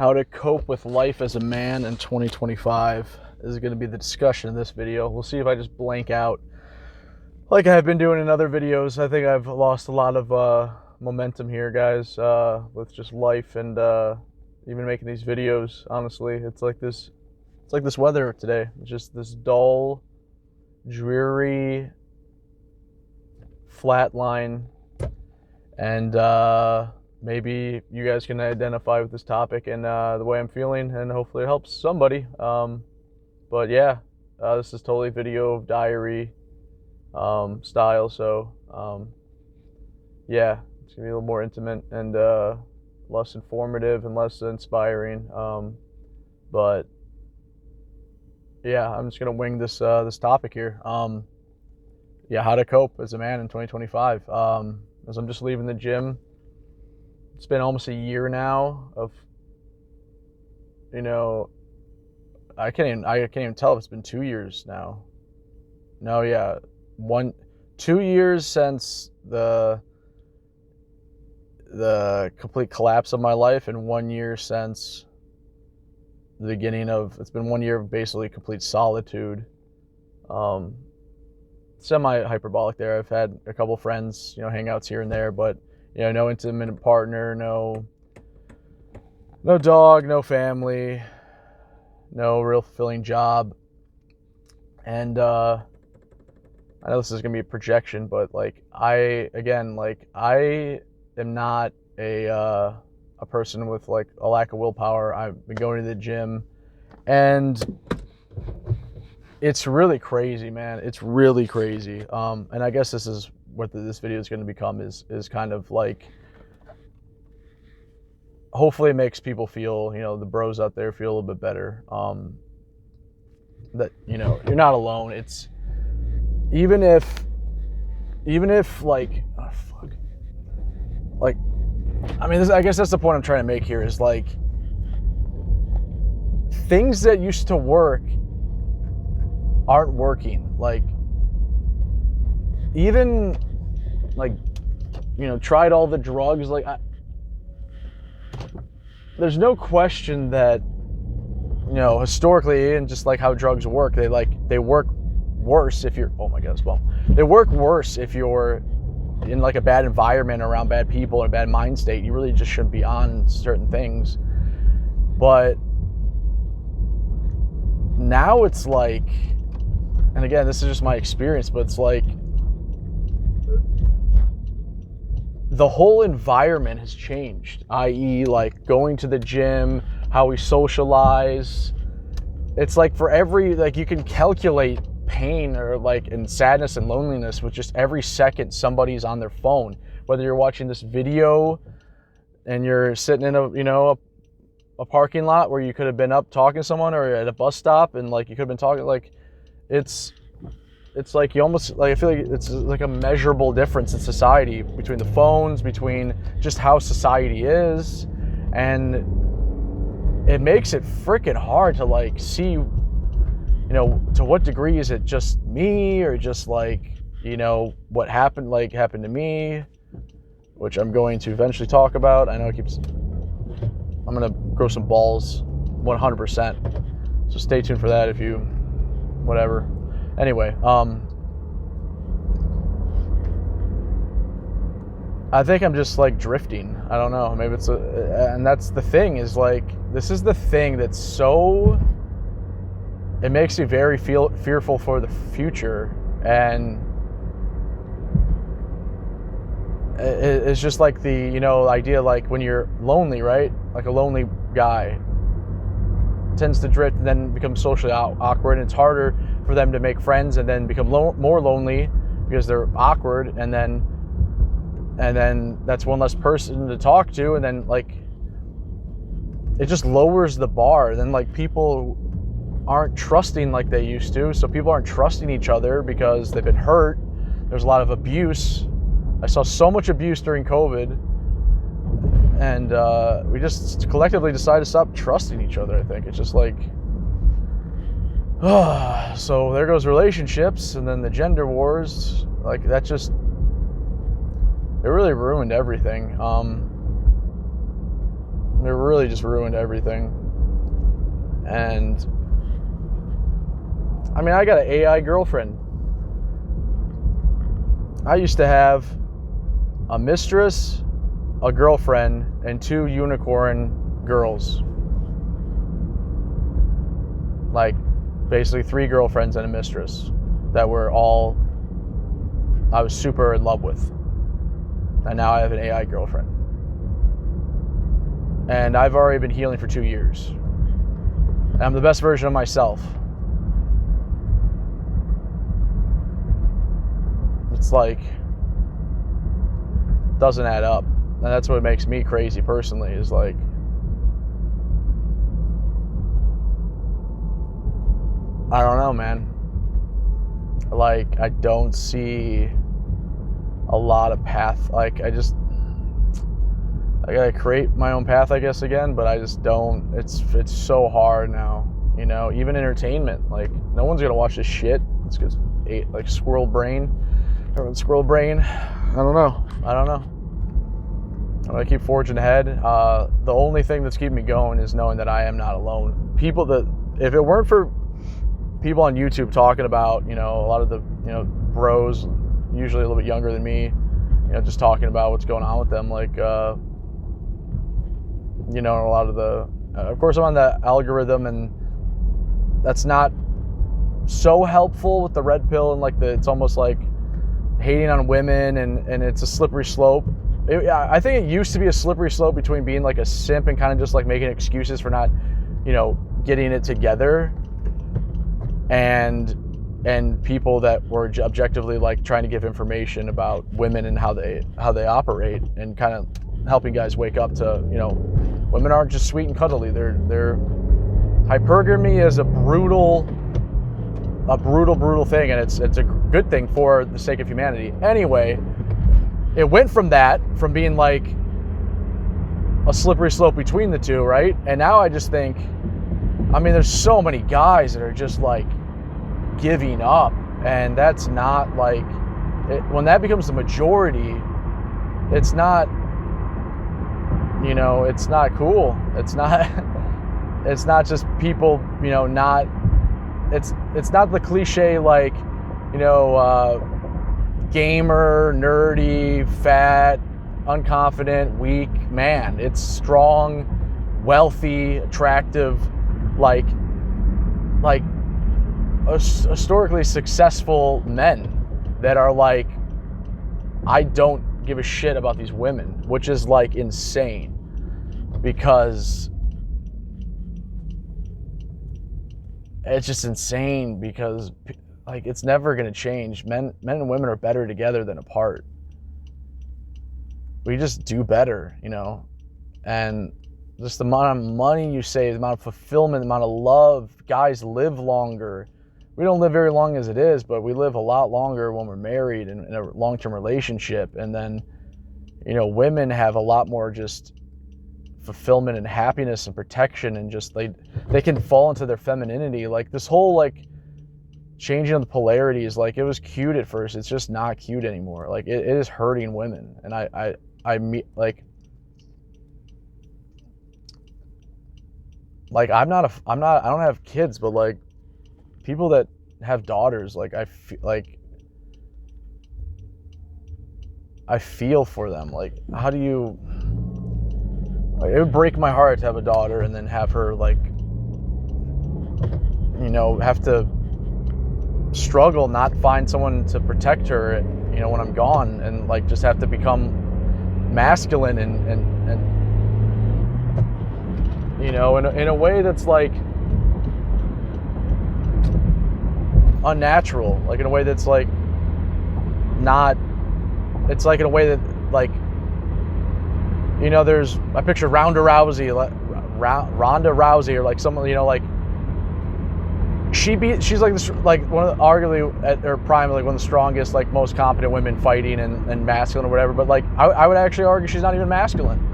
How to cope with life as a man in 2025 is going to be the discussion in this video. We'll see if I just blank out like I've been doing in other videos. I think I've lost a lot of momentum here, guys, with just life and even making these videos. Honestly, it's like this weather today. It's just this dull, dreary, flat line, and maybe you guys can identify with this topic and the way I'm feeling, and hopefully it helps somebody. But yeah, this is totally video of diary style, so yeah, it's gonna be a little more intimate and less informative and less inspiring. But yeah, I'm just gonna wing this topic here. Yeah, how to cope as a man in 2025. As I'm just leaving the gym. It's been almost a year now of, I can't even tell if it's been 2 years now. No, yeah, 2 years since the complete collapse of my life, and 1 year since the beginning of, it's been 1 year of basically complete solitude. Semi hyperbolic there. I've had a couple friends, hangouts here and there, but no intimate partner, no dog, no family, no real fulfilling job. And I know this is gonna be a projection, but I am not a person with a lack of willpower. I've been going to the gym, and it's really crazy, man. It's really crazy. And I guess this is what this video is going to become, is kind of hopefully it makes people feel, the bros out there feel a little bit better. That, you're not alone. It's even if I guess that's the point I'm trying to make here, is things that used to work aren't working. Even tried all the drugs. There's no question that historically, and just how drugs work, they work worse if you're, oh my god, they work worse if you're in a bad environment around bad people and a bad mind state. You really just shouldn't be on certain things. But now it's and again, this is just my experience, but it's the whole environment has changed, i.e. going to the gym, how we socialize. It's for every, you can calculate pain or and sadness and loneliness with just every second somebody's on their phone. Whether you're watching this video and you're sitting in a parking lot where you could have been up talking to someone, or at a bus stop and you could have been talking, it's you almost I feel like it's a measurable difference in society between the phones, between just how society is, and it makes it freaking hard to see, to what degree is it just me, or just what happened to me, which I'm going to eventually talk about. I know I'm gonna grow some balls 100%, so stay tuned for that if you whatever. Anyway, I think I'm just drifting. I don't know. Maybe it's and that's the thing, is this is the thing that's so, it makes me very fearful for the future. And it's just the, idea, when you're lonely, right? A lonely guy tends to drift and then become socially awkward, and it's harder for them to make friends, and then become more lonely because they're awkward, and then that's one less person to talk to, and then it just lowers the bar. Then people aren't trusting like they used to, so people aren't trusting each other because they've been hurt. There's a lot of abuse. I saw so much abuse during COVID, and we just collectively decided to stop trusting each other. I think it's just so there goes relationships, and then the gender wars. That just, it really ruined everything. really just ruined everything. And I mean, I got an AI girlfriend. I used to have a mistress, a girlfriend, and 2 unicorn girls. Like, basically 3 girlfriends and a mistress that were all I was super in love with. And now I have an AI girlfriend. And I've already been healing for 2 years. And I'm the best version of myself. It's like, doesn't add up. And that's what makes me crazy personally, is like, I don't know, man. Like, I don't see a lot of path. Like, I gotta create my own path, I guess, again, but I just don't. It's so hard now, you know. Even entertainment, like, no one's gonna watch this shit. It's just like squirrel brain. Everyone's squirrel brain. I don't know. I'm gonna keep forging ahead. The only thing that's keeping me going is knowing that I am not alone. If it weren't for people on YouTube talking about, you know, a lot of the, you know, bros, usually a little bit younger than me, you know, just talking about what's going on with them, like, you know, a lot of the, of course I'm on the algorithm, and that's not so helpful with the red pill, and like it's almost like hating on women, and it's a slippery slope. I think it used to be a slippery slope between being like a simp and kind of just like making excuses for not, you know, getting it together, and people that were objectively like trying to give information about women and how they operate, and kind of helping guys wake up to, you know, women aren't just sweet and cuddly. They're hypergamy is a brutal thing, and it's a good thing for the sake of humanity. Anyway, it went from being like a slippery slope between the two, right? And now I just think, I mean, there's so many guys that are just like giving up, and that's not like when that becomes the majority, it's not, you know, it's not cool. It's not just people, you know, not, it's not the cliche, like, you know, gamer, nerdy, fat, unconfident, weak man. It's strong, wealthy, attractive, like historically successful men that are like, I don't give a shit about these women, which is like insane, because it's just insane, because like it's never going to change. Men and women are better together than apart. We just do better, you know. And just the amount of money you save, the amount of fulfillment, the amount of love, guys live longer. We don't live very long as it is, but we live a lot longer when we're married and in a long-term relationship. And then, you know, women have a lot more just fulfillment and happiness and protection, and just they can fall into their femininity. Like this whole like changing of the polarities, like it was cute at first, it's just not cute anymore. Like it is hurting women. And I don't have kids, but like people that have daughters, like I feel for them. Like, how do you, like, it would break my heart to have a daughter and then have her like, you know, have to struggle, not find someone to protect her, you know, when I'm gone, and like just have to become masculine and you know, in a way that's like unnatural, like in a way that's like not, it's like in a way that like, you know, I picture Ronda Rousey, or like someone, you know, like she's like this, like one of the, arguably at her prime, like one of the strongest, like most competent women fighting and masculine or whatever. But like I would actually argue she's not even masculine.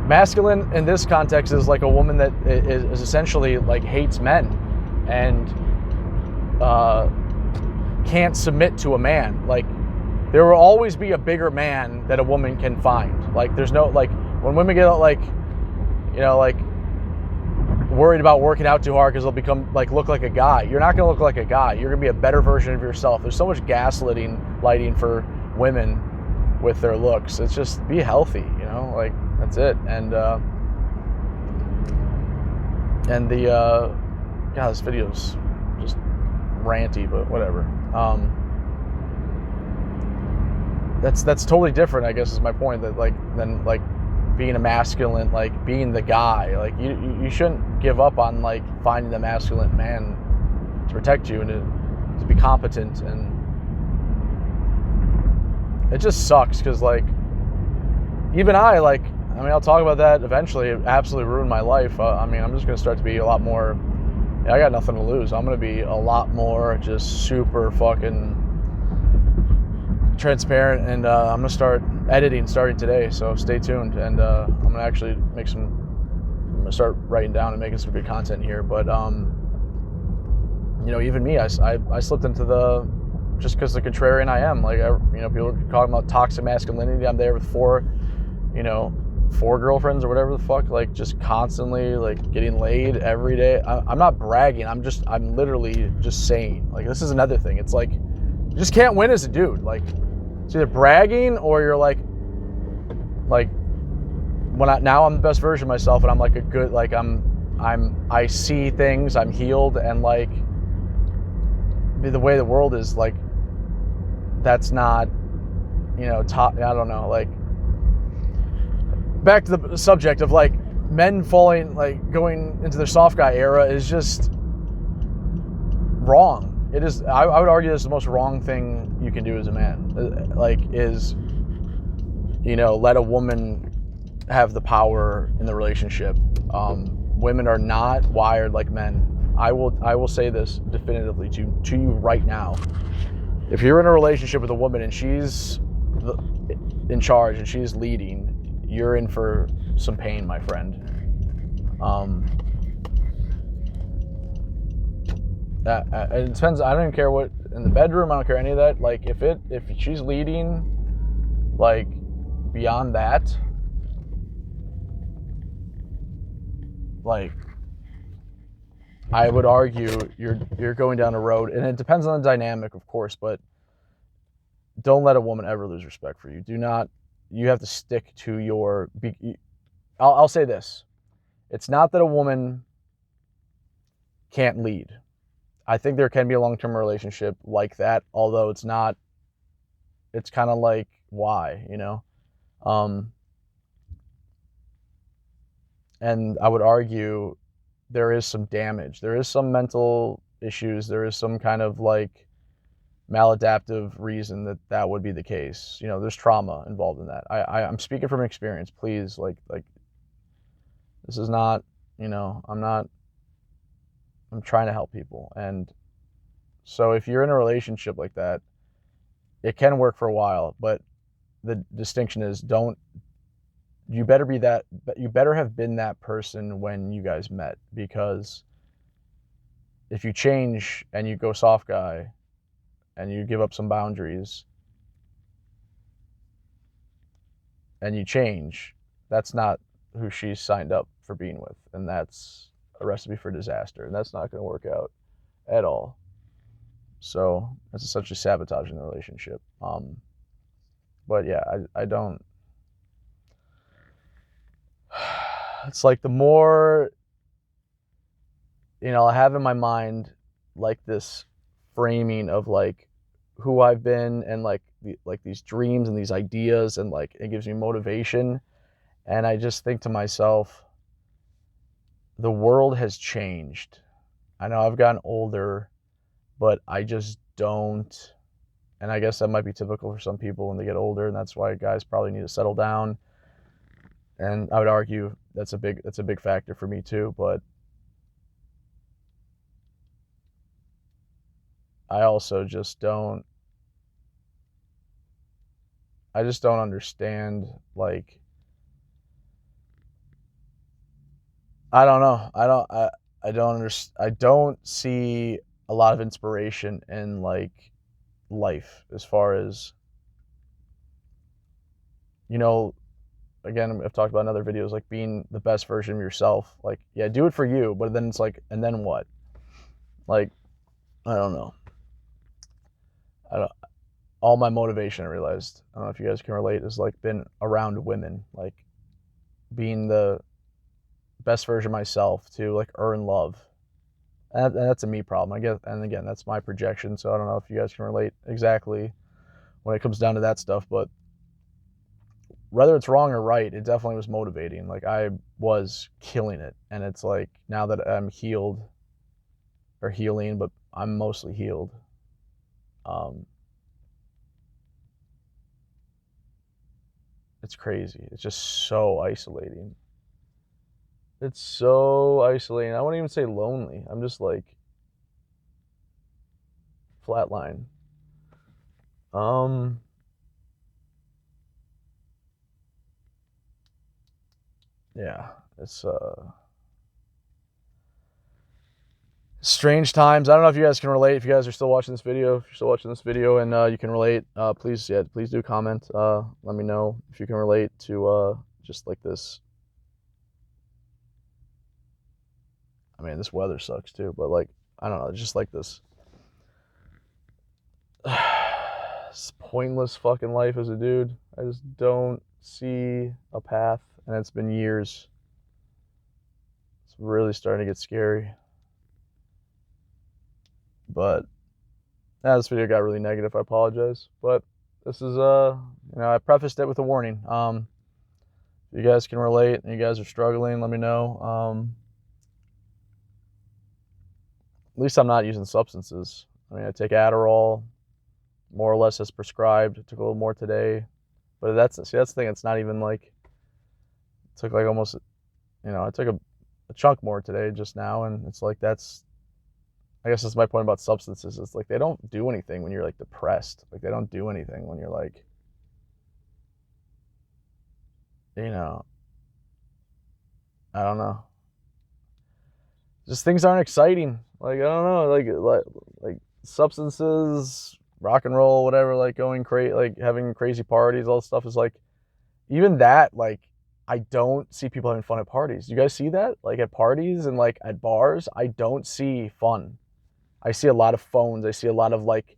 Masculine in this context is like a woman that is essentially like hates men and can't submit to a man. Like there will always be a bigger man that a woman can find. Like there's no, like when women get like you know, like worried about working out too hard because they'll become like look like a guy. You're not going to look like a guy. You're going to be a better version of yourself. There's so much lighting for women with their looks. It's just be healthy, you know, like that's it. And God, this video's just ranty, but whatever. That's totally different, I guess, is my point. That than being a masculine, like being the guy. Like you shouldn't give up on like finding the masculine man to protect you and to be competent. And it just sucks because like even I'll talk about that eventually. It absolutely ruined my life. I'm just gonna start to be a lot more. I got nothing to lose. I'm gonna be a lot more just super fucking transparent, and I'm gonna start editing starting today. So stay tuned, and I'm gonna actually I'm gonna start writing down and making some good content here. But even me, I slipped into the just because the contrarian I am. Like people are talking about toxic masculinity. I'm there with four girlfriends or whatever the fuck, like just constantly like getting laid every day. I'm not bragging. I'm literally just saying, like, this is another thing. It's like you just can't win as a dude. Like it's either bragging or you're like now I'm the best version of myself and I'm like a good, like I see things, I'm healed, and like the way the world is, like that's not top. I don't know, like back to the subject of like men falling, like going into their soft guy era is just wrong. It is. I would argue this is the most wrong thing you can do as a man. Let a woman have the power in the relationship. Women are not wired like men. I will say this definitively to you right now. If you're in a relationship with a woman and she's in charge and she's leading, you're in for some pain, my friend. It depends. I don't even care what in the bedroom. I don't care any of that. Like if she's leading, like beyond that, like I would argue you're going down a road, and it depends on the dynamic, of course. But don't let a woman ever lose respect for you. Do not. You have to stick to your. I'll say this: it's not that a woman can't lead. I think there can be a long-term relationship like that, although it's not. It's kind of like why, and I would argue there is some damage. There is some mental issues. There is some kind of like maladaptive reason that would be the case. There's trauma involved in that. I'm speaking from experience. Please, like this is not, I'm trying to help people. And so if you're in a relationship like that, it can work for a while, but the distinction is you better have been that person when you guys met, because if you change and you go soft guy and you give up some boundaries and you change, that's not who she's signed up for being with, and that's a recipe for disaster, and that's not going to work out at all. So it's essentially sabotaging the relationship. But yeah, I don't. It's like the more I have in my mind like this framing of like who I've been, and like these dreams and these ideas, and like it gives me motivation. And I just think to myself, the world has changed. I know I've gotten older, but I just don't. And I guess that might be typical for some people when they get older, and that's why guys probably need to settle down. And I would argue that's a big factor for me too. But I also just don't. I just don't understand. Like, I don't know. I don't understand. I don't see a lot of inspiration in like life as far as again, I've talked about in other videos, like being the best version of yourself. Like, yeah, do it for you, but then it's like, and then what? Like, I don't know. I don't. All my motivation, I realized, I don't know if you guys can relate, is like been around women, like being the best version of myself to like earn love. And that's a me problem, I guess. And again, that's my projection, so I don't know if you guys can relate exactly when it comes down to that stuff. But whether it's wrong or right, it definitely was motivating. Like I was killing it, and it's like now that I'm healed or healing, but I'm mostly healed. Um, it's crazy. It's just so isolating. It's so isolating. I wouldn't even say lonely. I'm just like flatline. Um, yeah, it's strange times. I don't know if you guys can relate. If you guys are still watching this video, if you're still watching this video and you can relate, please, yeah, please do comment. Let me know if you can relate to just like this. I mean, this weather sucks too, but like, I don't know, just like this. It's pointless fucking life as a dude. I just don't see a path, and it's been years. It's really starting to get scary. But this video got really negative. I apologize. But this is I prefaced it with a warning. If you guys can relate and you guys are struggling, let me know. At least I'm not using substances. I mean, I take Adderall, more or less as prescribed. I took a little more today, but that's the thing. It's not even like it took like almost, I took a chunk more today just now, and it's like I guess that's my point about substances. It's like they don't do anything when you're like depressed. Like they don't do anything when you're like, I don't know. Just things aren't exciting. Like I don't know, like substances, rock and roll, whatever. Like going crazy, like having crazy parties, all this stuff is like, even that. Like I don't see people having fun at parties. You guys see that? Like at parties and like at bars, I don't see fun. I see a lot of phones. I see a lot of like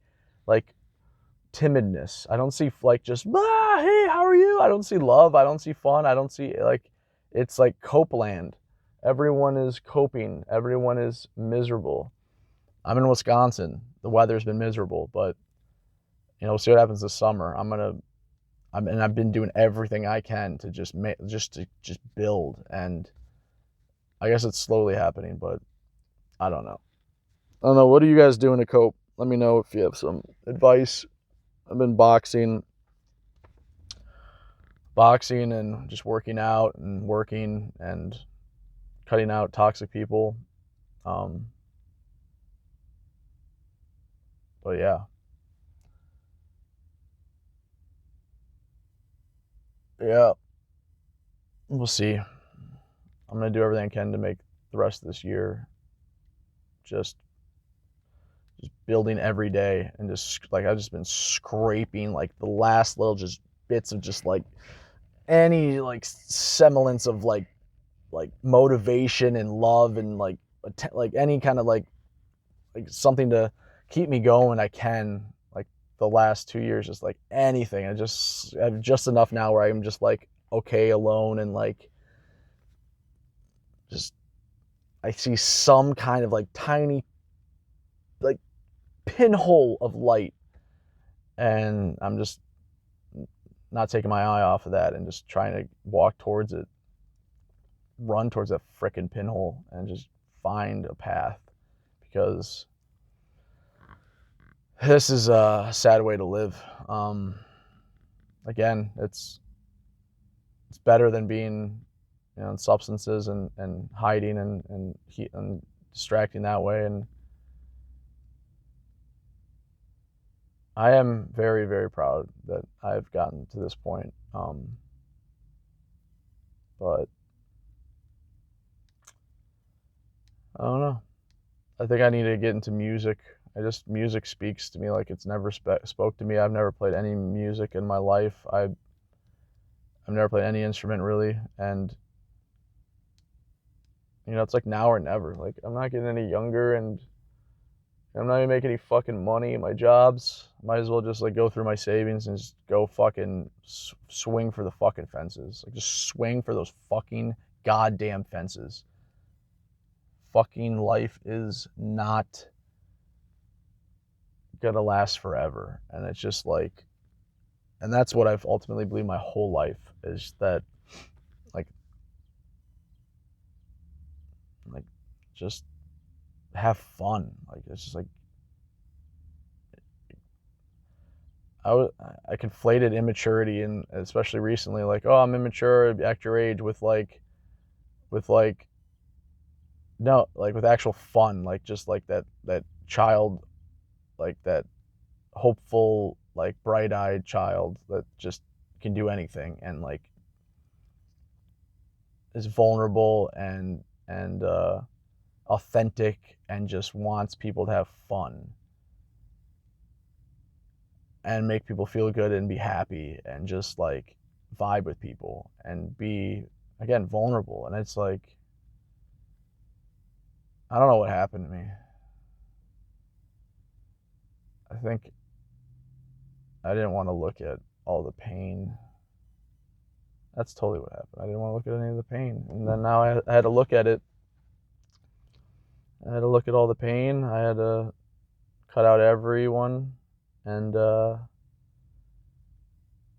timidness. I don't see like just hey, how are you? I don't see love. I don't see fun. I don't see like, it's like copeland. Everyone is coping. Everyone is miserable. I'm in Wisconsin. The weather's been miserable, but we'll see what happens this summer. I've been doing everything I can to just build, and I guess it's slowly happening, but I don't know. I don't know. What are you guys doing to cope? Let me know if you have some advice. I've been boxing and just working out and working and cutting out toxic people. But yeah. Yeah. We'll see. I'm going to do everything I can to make the rest of this year just building every day, and just like I've just been scraping like the last little just bits of just like any like semblance of like motivation and love and like any kind of like something to keep me going. I can, like, the last 2 years, just like anything. I have just enough now where I'm just like okay alone, and like just I see some kind of like tiny like pinhole of light, and I'm just not taking my eye off of that and just trying to walk towards it, run towards that frickin' pinhole, and just find a path, because this is a sad way to live. Again, it's better than being, in substances and hiding and distracting that way. And I am very, very proud that I've gotten to this point. But I don't know. I think I need to get into music. Music speaks to me like it's never spoke to me. I've never played any music in my life. I've never played any instrument really, and you know, it's like now or never. Like, I'm not getting any younger, and I'm not even making any fucking money in my jobs. Might as well just like go through my savings and just go fucking swing for the fucking fences. Like, just swing for those fucking goddamn fences. Fucking life is not gonna last forever, and it's just like, and that's what I've ultimately believed my whole life, is that like like just have fun. Like, it's just like I conflated immaturity, and especially recently, like, oh, I'm immature, act your age, with like no, like with actual fun, like just like that child, like that hopeful, like bright-eyed child that just can do anything, and like is vulnerable and authentic, and just wants people to have fun and make people feel good and be happy and just like vibe with people and be, again, vulnerable. And it's like, I don't know what happened to me. I think I didn't want to look at all the pain. That's totally what happened. I didn't want to look at any of the pain. And then now I had to look at it. I had to look at all the pain. I had to cut out everyone. And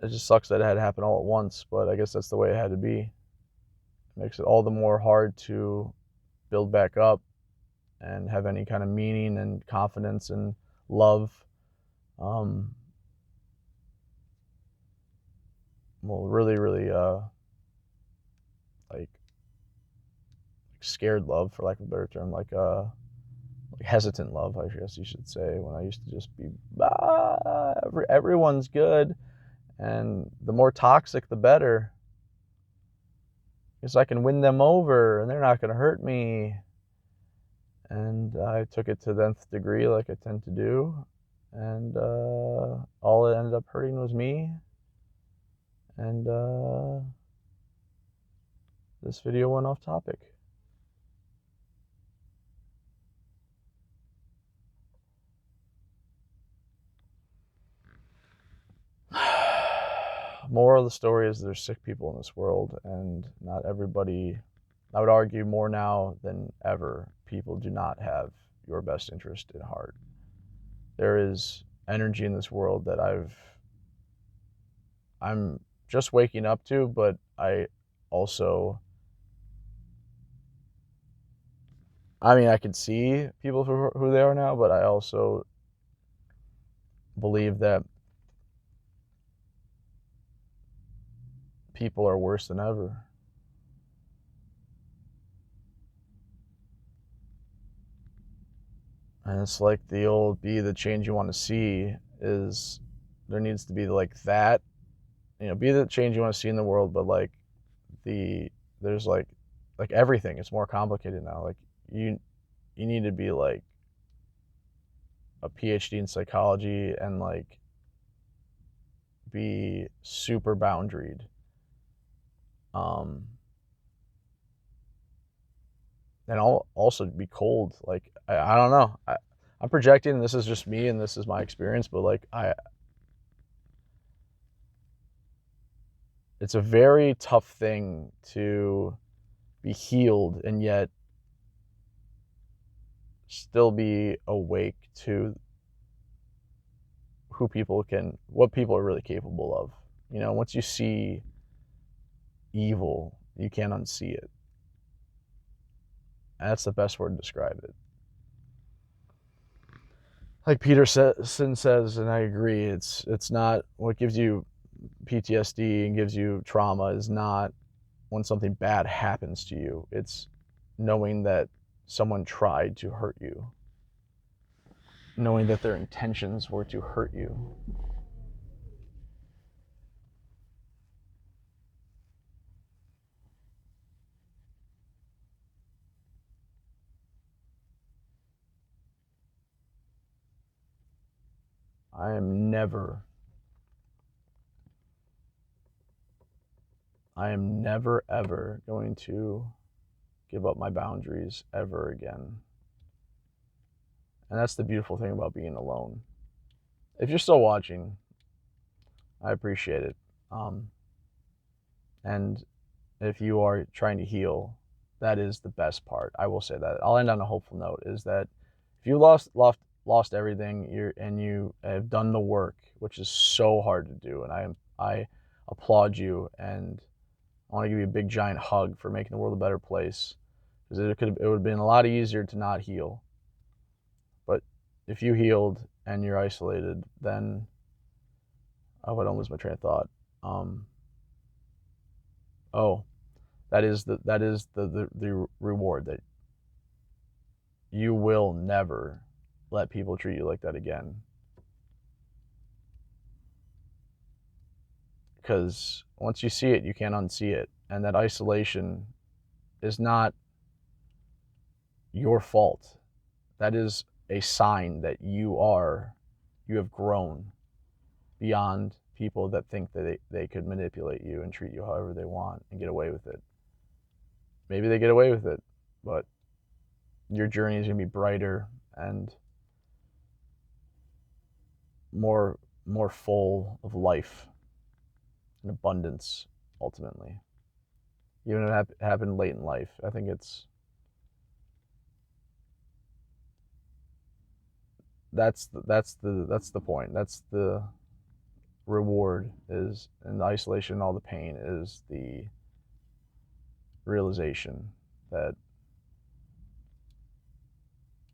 it just sucks that it had to happen all at once. But I guess that's the way it had to be. It makes it all the more hard to build back up and have any kind of meaning and confidence and love. Well, really, really, like scared love, for lack of a better term, like hesitant love, I guess you should say, when I used to just be, everyone's good, and the more toxic, the better, because I can win them over, and they're not going to hurt me. And I took it to the nth degree, like I tend to do, and all it ended up hurting was me. And this video went off topic. Moral of the story is there's sick people in this world, and not everybody, I would argue more now than ever, people do not have your best interest at heart. There is energy in this world that I'm just waking up to, but I also, I mean, I can see people for who they are now, but I also believe that people are worse than ever. And it's like the old, be the change you want to see, is there needs to be like that, you know, be the change you want to see in the world, but like there's like everything, it's more complicated now. Like, you need to be like a PhD in psychology and like be super boundaried. And I'll also be cold. Like, I don't know. I'm projecting, this is just me and this is my experience, but like it's a very tough thing to be healed and yet still be awake to what people are really capable of. You know, once you see evil, you can't unsee it. And that's the best word to describe it. Like Peterson says, and I agree, it's not what gives you PTSD and gives you trauma is not when something bad happens to you. It's knowing that someone tried to hurt you, knowing that their intentions were to hurt you. I am never I am never, ever going to give up my boundaries ever again. And that's the beautiful thing about being alone. If you're still watching, I appreciate it. And if you are trying to heal, that is the best part. I will say that. I'll end on a hopeful note, is that if you lost everything, you have done the work, which is so hard to do, and I applaud you, and I want to give you a big giant hug for making the world a better place, because it would have been a lot easier to not heal. But if you healed and you're isolated, then I don't lose my train of thought. That is the reward, that you will never let people treat you like that again. Because once you see it, you can't unsee it. And that isolation is not your fault. That is a sign that you have grown beyond people that think that they could manipulate you and treat you however they want and get away with it. Maybe they get away with it, but your journey is going to be brighter and more full of life and abundance, ultimately. Even if it happened late in life, I think that's the point. That's the reward, is in the isolation, all the pain, is the realization that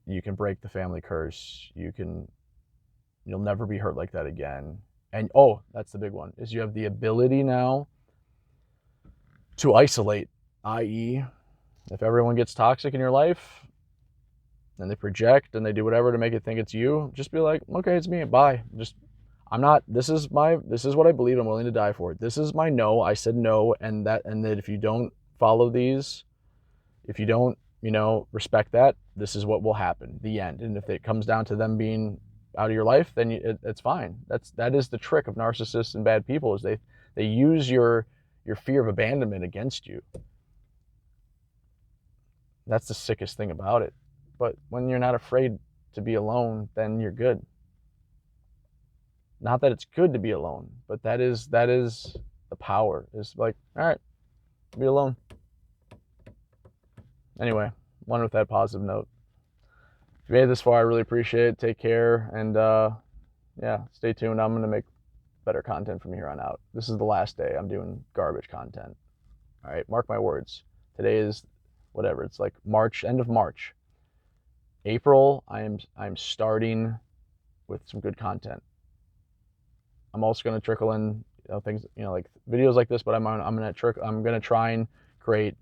you can break the family curse. You'll never be hurt like that again. And that's the big one, is you have the ability now to isolate, i.e., if everyone gets toxic in your life and they project and they do whatever to make it think it's you, just be like, okay, it's me, bye. This is what I believe, I'm willing to die for it. This is my no, I said no, and that if you don't follow these, if you don't, respect that, this is what will happen, the end. And if it comes down to them being out of your life, then it's fine. That is the trick of narcissists and bad people, is they use your fear of abandonment against you. That's the sickest thing about it. But when you're not afraid to be alone, then you're good. Not that it's good to be alone, but that is the power. It's like, all right, be alone. Anyway, one with that positive note. If you made it this far, I really appreciate it. Take care, and stay tuned. I'm going to make better content from here on out. This is the last day I'm doing garbage content. All right, mark my words. Today is whatever. It's like March, end of March. April, I'm starting with some good content. I'm also going to trickle in things, like videos like this, but I'm gonna try and create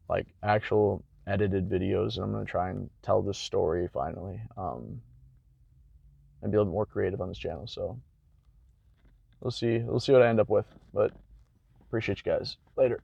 like actual edited videos, and I'm gonna try and tell this story finally, and be a little bit more creative on this channel. So we'll see what I end up with, but appreciate you guys. Later.